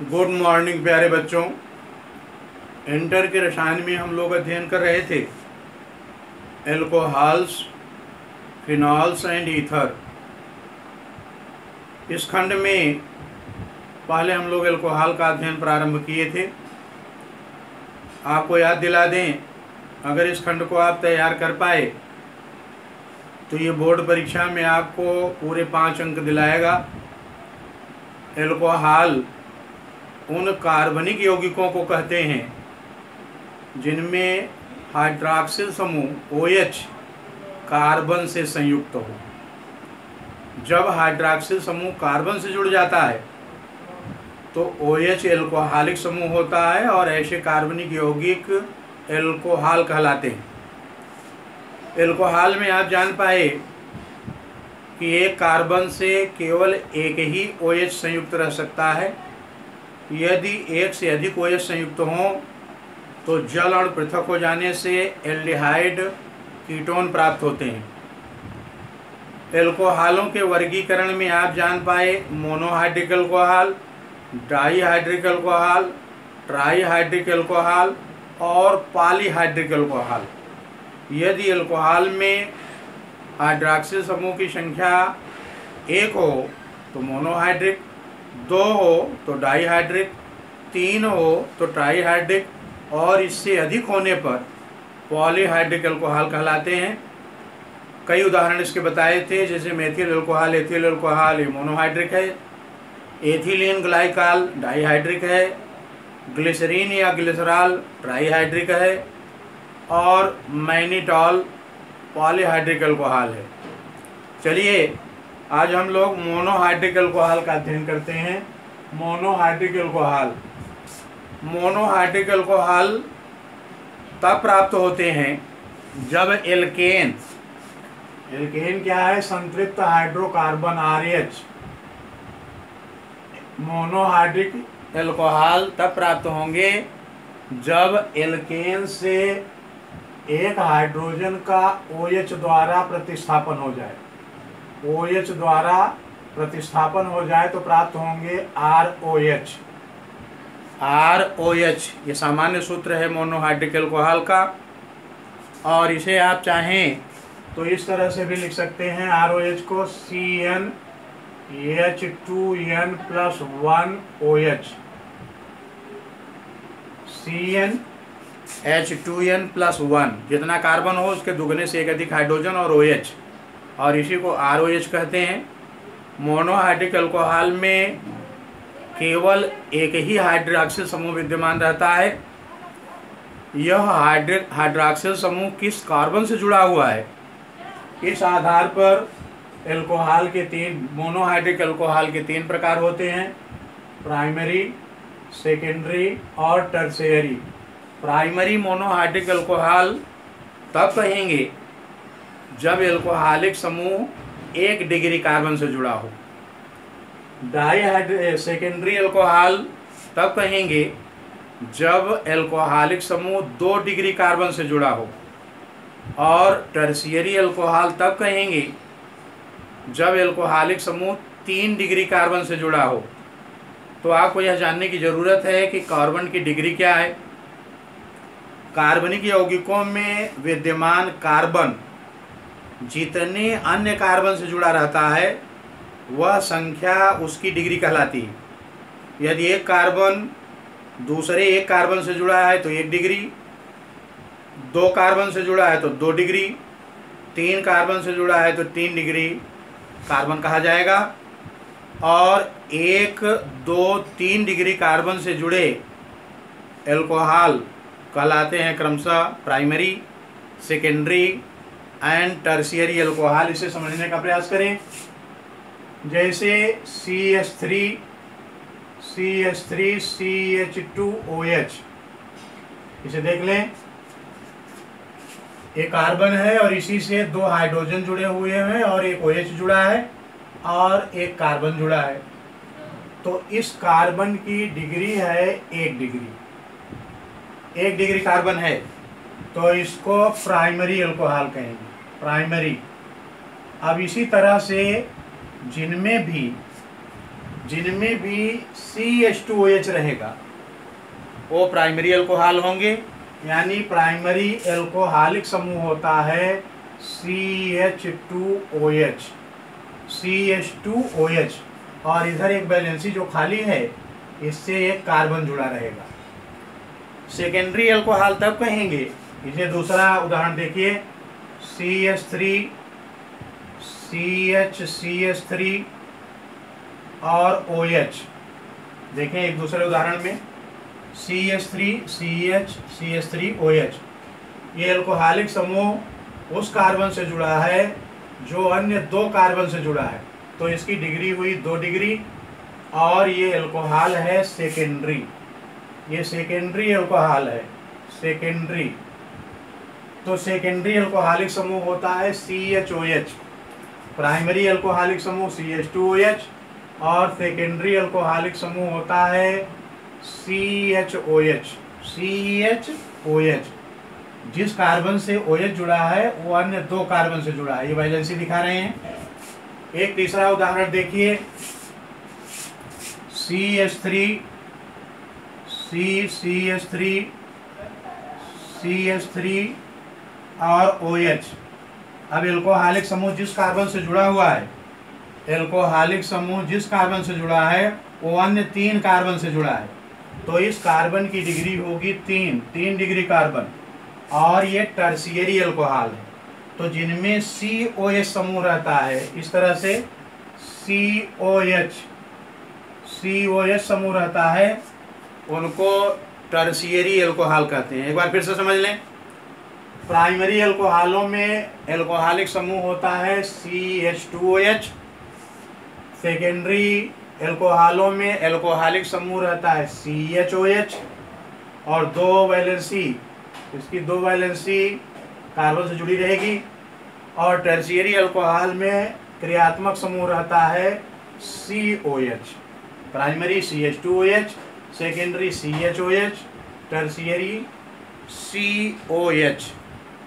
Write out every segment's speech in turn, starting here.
Good morning प्यारे बच्चों। Inter के रसायन में हम लोग अध्ययन कर रहे थे एल्कोहल्स, फिनॉल्स एंड ईथर। इस खंड में पहले हम लोग एल्कोहल का अध्ययन प्रारंभ किए थे। आपको याद दिला दें, अगर इस खंड को आप तैयार कर पाए तो ये बोर्ड परीक्षा में आपको पूरे 5 अंक दिलाएगा। एल्कोहल उन कार्बनिक यौगिकों को कहते हैं जिनमें हाइड्रॉक्सिल समूह OH कार्बन से संयुक्त हो। जब हाइड्रॉक्सिल समूह कार्बन से जुड़ जाता है तो OH एल्कोहलिक समूह होता है और ऐसे कार्बनिक यौगिक एल्कोहल कहलाते हैं। एल्कोहल में आप जान पाए कि एक कार्बन से केवल एक ही OH संयुक्त रह सकता है। यदि एक से अधिक OH संयुक्त हों तो जल अणु पृथक हो जाने से एल्डिहाइड कीटोन प्राप्त होते हैं। एल्कोहलों के वर्गीकरण में आप जान पाए monohydric alcohol, dihydric alcohol, trihydric alcohol और पॉलीहाइड्रिक एल्कोहल। यदि एल्कोहल में हाइड्रॉक्सिल समूह की संख्या 1 हो तो मोनोहाइड्रिक, 2 हो तो डाईहाइड्रिक, 3 हो तो ट्राईहाइड्रिक और इससे अधिक होने पर पॉलीहाइड्रिक एल्कोहल कहलाते हैं। कई उदाहरण इसके बताए थे, जैसे मेथिल एल्कोहल, एथिल एल्कोहल, ये मोनोहाइड्रिक है। एथिलीन ग्लाइकॉल डाईहाइड्रिक है। ग्लिसरीन या ग्लिसरॉल ट्राईहाइड्रिक है और मैनिटॉल पॉलीहाइड्रिक एल्कोहल है। चलिए आज हम लोग मोनोहाइड्रिक एल्कोहल का अध्ययन करते हैं। मोनोहाइड्रिक एल्कोहल तब प्राप्त होते हैं जब एल्केन क्या है? संतृप्त हाइड्रोकार्बन RH। मोनोहाइड्रिक एल्कोहल तब प्राप्त होंगे जब एल्केन से एक हाइड्रोजन का OH द्वारा प्रतिस्थापन हो जाए। OH द्वारा प्रतिस्थापन हो जाए तो प्राप्त होंगे ROH। ये सामान्य सूत्र है मोनोहाइड्रिक एल्कोहल का, और इसे आप चाहें तो इस तरह से भी लिख सकते हैं। ROH को CnH2n+1OH। CnH2n+1, जितना कार्बन हो उसके दुगने से एक अधिक हाइड्रोजन और OH, और इसी को ROH कहते हैं। मोनोहाइड्रिक एल्कोहल में केवल एक ही हाइड्रॉक्सिल समूह विद्यमान रहता है। यह हाइड्रॉक्सिल समूह किस कार्बन से जुड़ा हुआ है, इस आधार पर मोनोहाइड्रिक एल्कोहल के 3 प्रकार होते हैं: प्राइमरी, सेकेंडरी और टर्शियरी। प्राइमरी मोनोहाइड्रिक एल्कोहल तब कहेंगे जब एल्कोहलिक समूह 1 डिग्री कार्बन से जुड़ा हो। सेकेंडरी एल्कोहल तब कहेंगे जब एल्कोहलिक समूह 2 डिग्री कार्बन से जुड़ा हो, और टर्शियरी एल्कोहल तब कहेंगे जब एल्कोहलिक समूह 3 डिग्री कार्बन से जुड़ा हो। तो आपको यह जानने की ज़रूरत है कि कार्बन की डिग्री क्या है। कार्बनिक यौगिकों में विद्यमान कार्बन जितने अन्य कार्बन से जुड़ा रहता है वह संख्या उसकी डिग्री कहलाती है। यदि एक कार्बन दूसरे एक कार्बन से जुड़ा है तो 1 डिग्री, 2 कार्बन से जुड़ा है तो 2 डिग्री, 3 कार्बन से जुड़ा है तो 3 डिग्री कार्बन कहा जाएगा। और 1, 2, 3 डिग्री कार्बन से जुड़े एल्कोहल कहलाते हैं क्रमशः primary, secondary and tertiary alcohol. इसे समझने का प्रयास करें। जैसे CH3 CH2OH, इसे देख लें। एक कार्बन है और इसी से 2 हाइड्रोजन जुड़े हुए हैं और एक OH जुड़ा है और एक कार्बन जुड़ा है। तो इस कार्बन की डिग्री है 1 डिग्री। 1 डिग्री कार्बन है तो इसको प्राइमरी एल्कोहल कहेंगे, प्राइमरी। अब इसी तरह से जिनमें भी जिनमें भी CH2OH रहेगा वो प्राइमरी अल्कोहल होंगे, यानी प्राइमरी अल्कोहलिक समूह होता है CH2OH। CH2OH और इधर एक वैलेंसी जो खाली है इससे एक कार्बन जुड़ा रहेगा। सेकेंडरी अल्कोहल तब कहेंगे, इसे दूसरा उदाहरण देखिए, CH3 CH3 और OH। देखें एक दूसरे उदाहरण में CH3 CH3 OH। ये अल्कोहलिक समूह उस कार्बन से जुड़ा है जो अन्य दो कार्बन से जुड़ा है, तो इसकी डिग्री हुई 2 डिग्री और ये अल्कोहल है सेकेंडरी। ये सेकेंडरी अल्कोहल है, सेकेंडरी। तो सेकेंडरी अल्कोहलिक समूह होता है CHOH, प्राइमरी अल्कोहलिक समूह CH2OH और सेकेंडरी अल्कोहलिक समूह होता है CHOH। CHOH जिस कार्बन से OH जुड़ा है वो अन्य दो कार्बन से जुड़ा है, ये वैलेंसी दिखा रहे हैं। एक तीसरा उदाहरण देखिए, CH3 और OH। अब एल्कोहलिक समूह जिस कार्बन से जुड़ा हुआ है, एल्कोहलिक समूह जिस कार्बन से जुड़ा है वो अन्य 3 कार्बन से जुड़ा है, तो इस कार्बन की डिग्री होगी 3 डिग्री कार्बन, और ये टर्शियरी अल्कोहल है। तो जिनमें COH समूह रहता है, इस तरह से COH समूह रहता है, उनको टर्शियरी अल्कोहल कहते हैं। एक बार फिर से समझ लें, प्राइमरी अल्कोहलों में एल्कोहलिक समूह होता है CH2OH, सेकेंडरी एल्कोहलों में एल्कोहलिक समूह रहता है CHOH और 2 वैलेंसी, इसकी 2 वैलेंसी कार्बन से जुड़ी रहेगी, और टर्शियरी अल्कोहल में क्रियात्मक समूह रहता है COH, primary CH2OH, secondary CHOH, tertiary COH।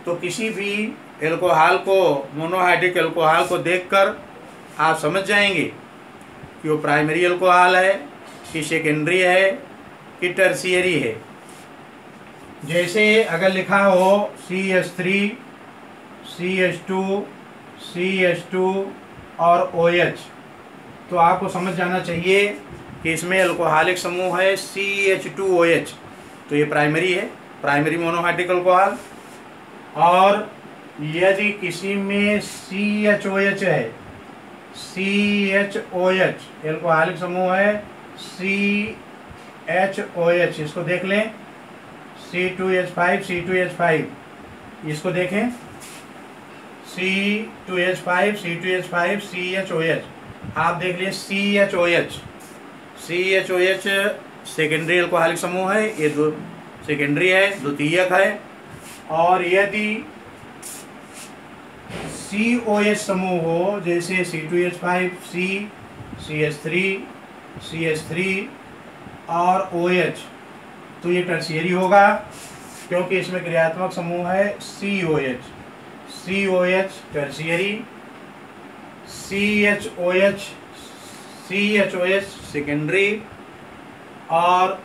तो किसी भी एल्कोहल को, मोनोहाइड्रिक एल्कोहल को देखकर आप समझ जाएंगे कि वो प्राइमरी अल्कोहल है कि सेकेंडरी है कि टर्शियरी है। जैसे अगर लिखा हो CH3 CH2 और OH, तो आपको समझ जाना चाहिए कि इसमें अल्कोहलिक समूह है CH2OH, तो ये प्राइमरी है, प्राइमरी मोनोहाइड्रिक अल्कोहल। और यदि किसी में CHOH है, CHOH एल्कोहलिक समूह है CHOH, इसको देख लें, C2H5 इसको देखें, C2H5 CHOH। आप देख लिए CHOH सेकेंडरी अल्कोहलिक समूह है, ये दो सेकेंडरी है, द्वितीयक है। और यदि COH समूह हो, जैसे C2H5 CH3 और OH, तो ये टर्शियरी होगा, क्योंकि इसमें क्रियात्मक समूह है COH टर्शियरी, CHOH सेकेंडरी और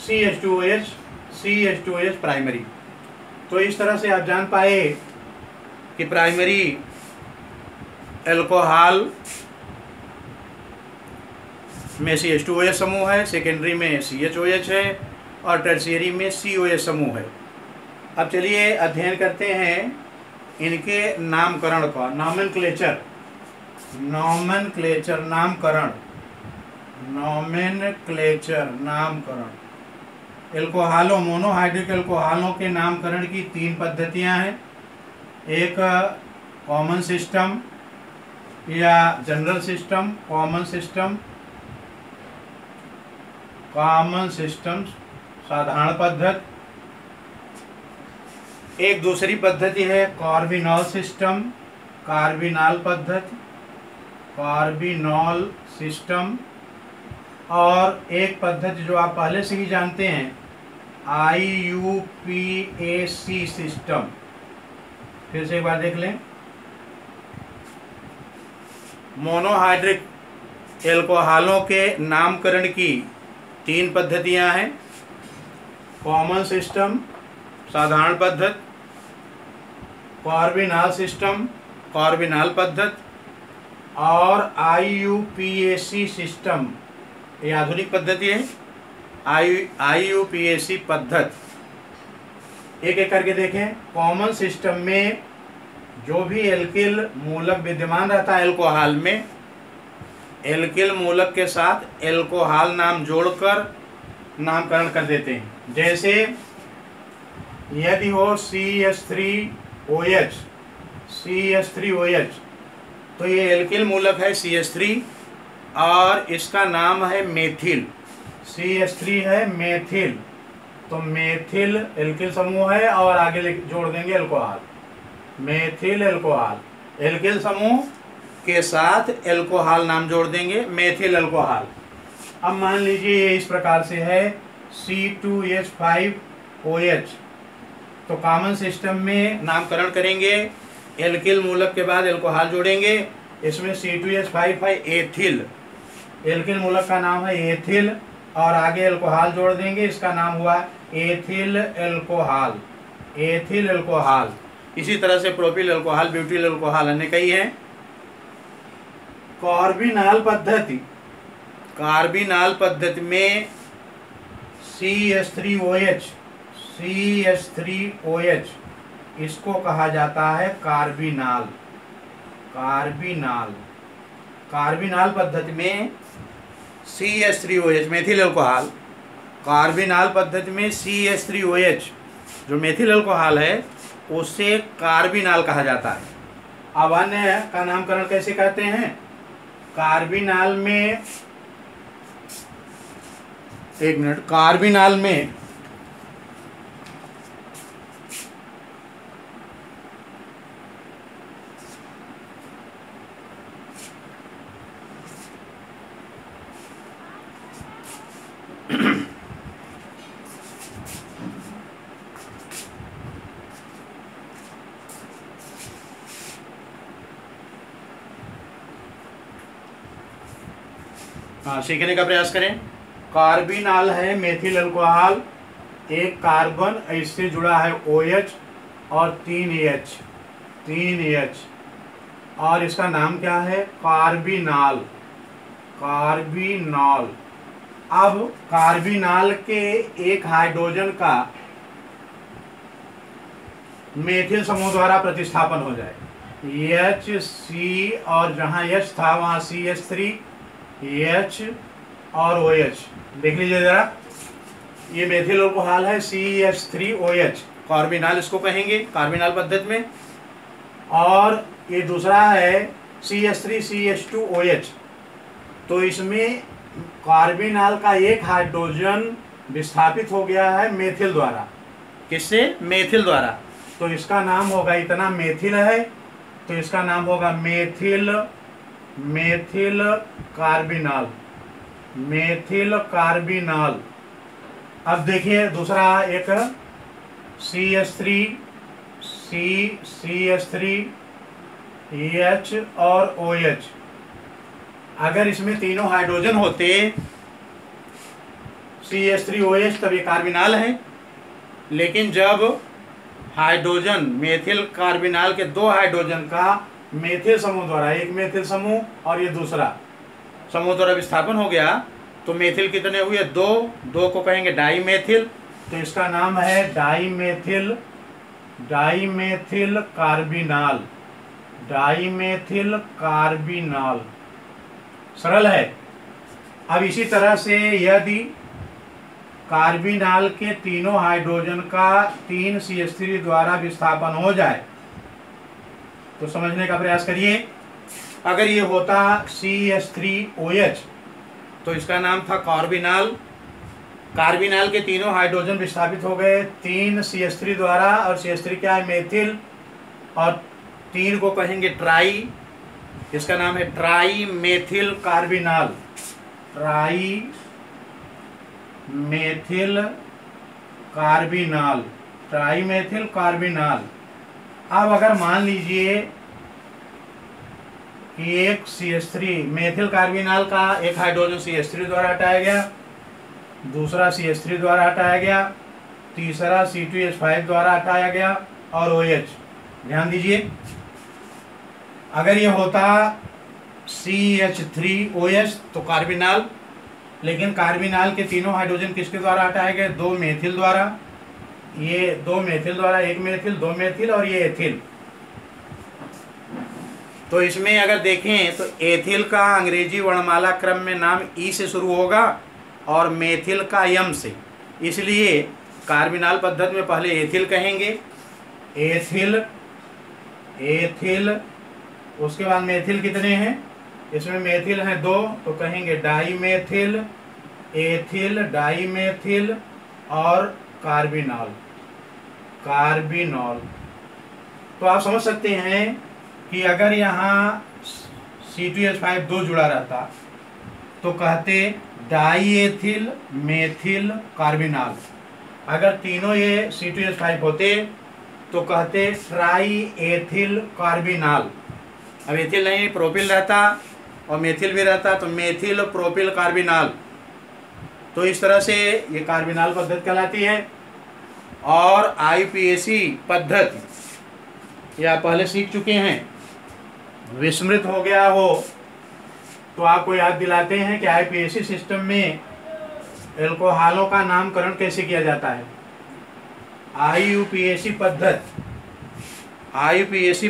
CH2OH प्राइमरी। तो इस तरह से आप जान पाए कि प्राइमरी अल्कोहल में CH2OH समूह है, सेकेंडरी में CHOH है और टर्शियरी में COH समूह है। अब चलिए अध्ययन करते हैं इनके नामकरण का, नॉमेनक्लेचर, नामकरण। एल्कोहलों, मोनोहाइड्रिक एल्कोहलों के नामकरण की 3 पद्धतियां हैं। एक कॉमन सिस्टम या जनरल सिस्टम, कॉमन सिस्टम साधारण पद्धति। एक दूसरी पद्धति है कार्बिनॉल सिस्टम, कार्बिनॉल पद्धति, कार्बिनॉल सिस्टम। और एक पद्धति जो आप पहले से ही जानते हैं, IUPAC सिस्टम। फिर से एक बार देख लें, मोनोहाइड्रिक एल्कोहलों के नामकरण की 3 पद्धतियां हैं। कॉमन सिस्टम साधारण पद्धति, कार्बिनॉल सिस्टम कार्बिनॉल पद्धति और IUPAC सिस्टम, ये आधुनिक पद्धति है। IUPAC पद्धति एक एक करके देखें। कॉमन सिस्टम में जो भी एल्किल मूलक विद्यमान रहता है एल्कोहल में, एल्किल मूलक के साथ एल्कोहल नाम जोड़कर नामकरण कर देते हैं। जैसे यदि हो CH3OH तो ये एल्किल मूलक है CH3 और इसका नाम है मेथिल। CH3 है मेथिल, तो मेथिल एल्किल समूह है और आगे जोड़ देंगे एल्कोहल, मेथिल एल्कोहल। एल्किल समूह के साथ एल्कोहल नाम जोड़ देंगे मेथिल एल्कोहल। अब मान लीजिए ये इस प्रकार से है C2H5OH, तो कॉमन सिस्टम में नामकरण करेंगे, एल्किल मूलक के बाद एल्कोहल जोड़ेंगे, इसमें C2H5 है एथिल, एल्किल मूलक का नाम है एथिल और आगे एल्कोहल जोड़ देंगे, इसका नाम हुआ एथिल एल्कोहल, एथिल एल्कोहल। इसी तरह से प्रोपिल एल्कोहल, ब्यूटिल एल्कोहल अन्य कई हैं। कार्बिनॉल पद्धति, कार्बिनॉल पद्धति में CH3OH इसको कहा जाता है कार्बिनॉल। कार्बिनॉल, कार्बिनॉल पद्धति में CH3OH मेथिल अल्कोहल, कार्बिनॉल पद्धति में CH3OH जो मेथिल अल्कोहल है उसे कार्बिनॉल कहा जाता है। अब अन्य का नामकरण कैसे कहते हैं? कार्बिनॉल में, एक मिनट, कार्बिनॉल में सीखने का प्रयास करें। कार्बिनॉल है मेथिल अल्कोहल, एक कार्बन इससे जुड़ा है OH और 3H और इसका नाम क्या है? Carbinol, carbinol. अब कार्बिनॉल के एक हाइड्रोजन का मेथिल समूह द्वारा प्रतिस्थापन हो जाए, HC और जहां H था वहां CH3 H और OH। देख लीजिए जरा, ये मेथिल अल्कोहल है CH3OH, कार्बिनॉल इसको कहेंगे कार्बिनॉल पद्धति में। और ये दूसरा है CH3CH2OH, तो इसमें कार्बिनॉल का एक हाइड्रोजन विस्थापित हो गया है मेथिल द्वारा। किससे? मेथिल द्वारा। तो इसका नाम होगा, इतना मेथिल है तो इसका नाम होगा methyl, methyl carbinol, methyl carbinol. अब देखिए दूसरा एक CH3H और OH। अगर इसमें तीनों हाइड्रोजन होते CH3OH तब ये कार्बिनॉल है, लेकिन जब हाइड्रोजन मेथिल कार्बिनॉल के 2 हाइड्रोजन का मेथिल समूह द्वारा, एक मेथिल समूह और ये दूसरा समूह द्वारा विस्थापन हो गया, तो मेथिल कितने हुए? 2 को कहेंगे डाईमेथिल, तो इसका नाम है dimethyl, dimethyl carbinol, dimethyl carbinol. सरल है। अब इसी तरह से यदि कार्बिनॉल के तीनों हाइड्रोजन का 3 CH3 द्वारा विस्थापन हो जाए तो समझने का प्रयास करिए। अगर ये होता CH3OH तो इसका नाम था कार्बिनॉल। कार्बिनॉल के तीनों हाइड्रोजन विस्थापित हो गए 3 CH3 द्वारा, और CH3 क्या है? मेथिल, और 3 को कहेंगे ट्राई, इसका नाम है try methyl carbinol, try methyl carbinol, try methyl carbinol. अब अगर मान लीजिए कि एक CH3 मेथिल कार्बिनॉल का एक हाइड्रोजन CH3 द्वारा हटाया गया, दूसरा CH3 द्वारा हटाया गया, तीसरा C2H5 द्वारा हटाया गया और OH। ध्यान दीजिए, अगर ये होता CH3OH तो कार्बिनॉल, लेकिन कार्बिनॉल के तीनों हाइड्रोजन किसके द्वारा हटाए गए? 2 मेथिल द्वारा। ये 2 मेथिल द्वारा, 1 मेथिल, 2 मेथिल और ये एथिल। तो इसमें अगर देखें तो एथिल का अंग्रेजी वर्णमाला क्रम में नाम ई से शुरू होगा और मेथिल का यम से, इसलिए कार्बिनॉल पद्धति में पहले एथिल कहेंगे, एथिल एथिल, उसके बाद मेथिल कितने हैं? इसमें मेथिल हैं 2 तो कहेंगे डाईमेथिल, एथिल, डाईमेथिल और कार्बिनॉल, कार्बिनॉल। तो आप समझ सकते हैं कि अगर यहाँ C2H5 2 जुड़ा रहता तो कहते डाईएथिल मेथिल कार्बिनॉल। अगर तीनों ये C2H5 होते तो कहते ट्राई एथिल कार्बिनॉल। अब एथिल नहीं, प्रोपिल रहता और मेथिल भी रहता तो मेथिल प्रोपिल कार्बिनॉल। तो इस तरह से ये कार्बिनॉल पद्धति कहलाती है। और IUPAC पद्धति या पहले सीख चुके हैं, विस्मृत हो गया हो तो आपको याद दिलाते हैं कि IUPAC सिस्टम में एल्कोहलों का नामकरण कैसे किया जाता है। IUPAC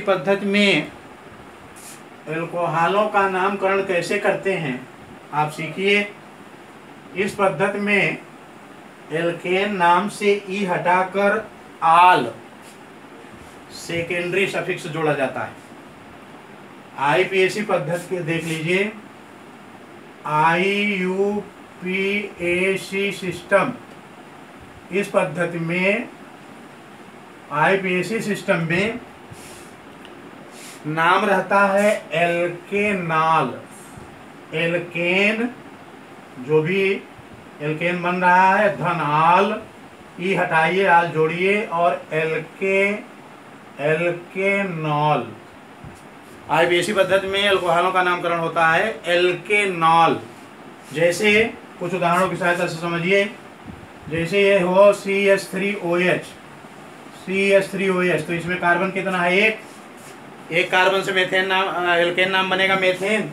पद्धति में एल्कोहलों का नामकरण कैसे करते हैं आप सीखिए। इस पद्धति में एल्केन नाम से ई हटाकर आल सेकेंडरी सफिक्स जोड़ा जाता है। IUPAC पद्धति के देख लीजिए, IUPAC सिस्टम, इस पद्धति में IUPAC सिस्टम में नाम रहता है एल्केनॉल। एल्केन, जो भी एल्केन बन रहा है, धन आल, ई हटाइए आल जोड़िए और एल्केनॉल। IUPAC पद्धति में एल्कोहलों का नामकरण होता है एल्केनॉल। जैसे कुछ उदाहरणों की सहायता से समझिए, जैसे ये हो CH3OH, तो इसमें कार्बन कितना है? एक कार्बन से मेथेन नाम, एल्केन नाम बनेगा मेथेन।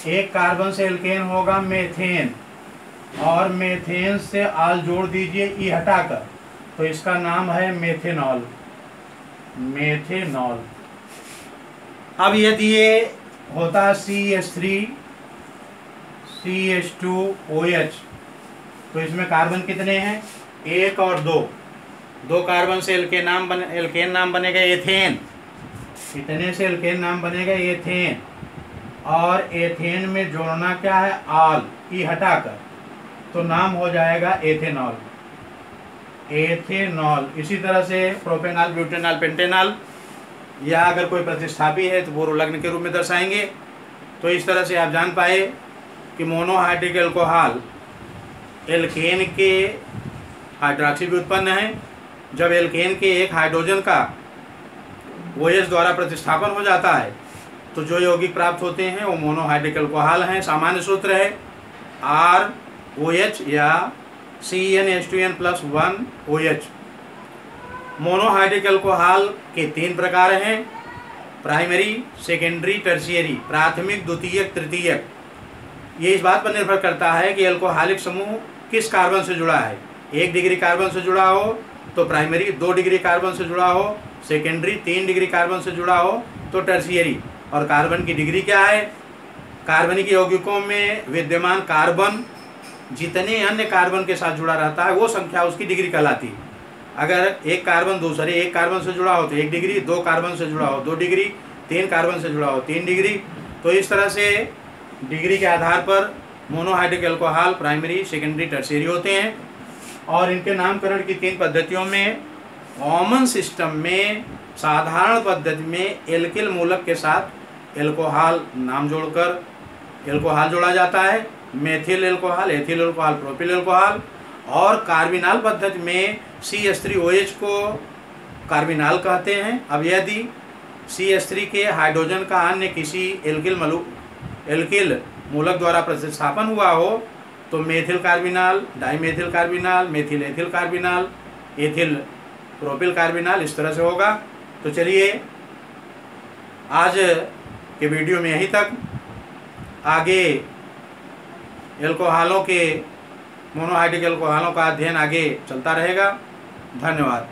एक कार्बन से एल्केन होगा मेथेन और मेथेन से आल जोड़ दीजिए ई हटाकर, तो इसका नाम है मेथेनॉल, मेथेनॉल। अब यदि ये होता CH3CH2OH तो इसमें कार्बन कितने हैं? 1 और 2। 2 कार्बन से एल्केन नाम बनेगा एथेन। कितने से एल्केन नाम बनेगा? एथेन। और एथेन में जोड़ना क्या है? आल, ई हटाकर, तो नाम हो जाएगा एथेनॉल, एथेनॉल। इसी तरह से प्रोपेनॉल, ब्यूटेनॉल, पेंटेनॉल, या अगर कोई प्रतिस्थापी है तो पूर्व लग्न के रूप में दर्शाएंगे। तो इस तरह से आप जान पाए कि मोनोहाइड्रिक एल्कोहल एल्केन के हाइड्रॉक्सी भी उत्पन्न है। जब एल्केन के एक हाइड्रोजन का OH द्वारा प्रतिस्थापन हो जाता है तो जो यौगिक प्राप्त होते हैं वो मोनोहाइड्रिक एल्कोहल हैं। सामान्य सूत्र है ROH या CnH2n+1OH। मोनोहाइड्रिक एल्कोहल के 3 प्रकार हैं, प्राइमरी, सेकेंडरी, टर्शियरी, प्राथमिक, द्वितीयक, तृतीयक। ये इस बात पर निर्भर करता है कि एल्कोहलिक समूह किस कार्बन से जुड़ा है। 1 डिग्री कार्बन से जुड़ा हो तो प्राइमरी, 2 डिग्री कार्बन से जुड़ा हो सेकेंडरी, 3 डिग्री कार्बन से जुड़ा हो तो टर्शियरी। और कार्बन की डिग्री क्या है? कार्बनिक यौगिकों में विद्यमान कार्बन जितने अन्य कार्बन के साथ जुड़ा रहता है वो संख्या उसकी डिग्री कहलाती है। अगर एक कार्बन दूसरे एक कार्बन से जुड़ा हो तो 1 डिग्री, 2 कार्बन से जुड़ा हो 2 डिग्री, 3 कार्बन से जुड़ा हो 3 डिग्री। तो इस तरह से डिग्री के आधार पर monohydric alcohol primary, secondary, tertiary होते हैं। और इनके नामकरण की 3 पद्धतियों में कॉमन सिस्टम में साधारण पद्धति में एल्किल मूलक के साथ एल्कोहल नाम जोड़कर एल्कोहल जोड़ा जाता है, methyl alcohol, ethyl alcohol, propyl alcohol. और कार्बिनॉल पद्धति में CH3OH को कार्बिनॉल कहते हैं। अब यदि CH3 के हाइड्रोजन का अन्य किसी एल्किल मूलक द्वारा प्रतिस्थापन हुआ हो तो methyl carbinol, dimethyl carbinol, methyl ethyl carbinol, ethyl propyl carbinol, इस तरह से होगा। तो चलिए आज के वीडियो में यहीं तक। आगे एल्कोहलों के, मोनोहाइड्रिक एल्कोहलों का अध्ययन आगे चलता रहेगा। धन्यवाद।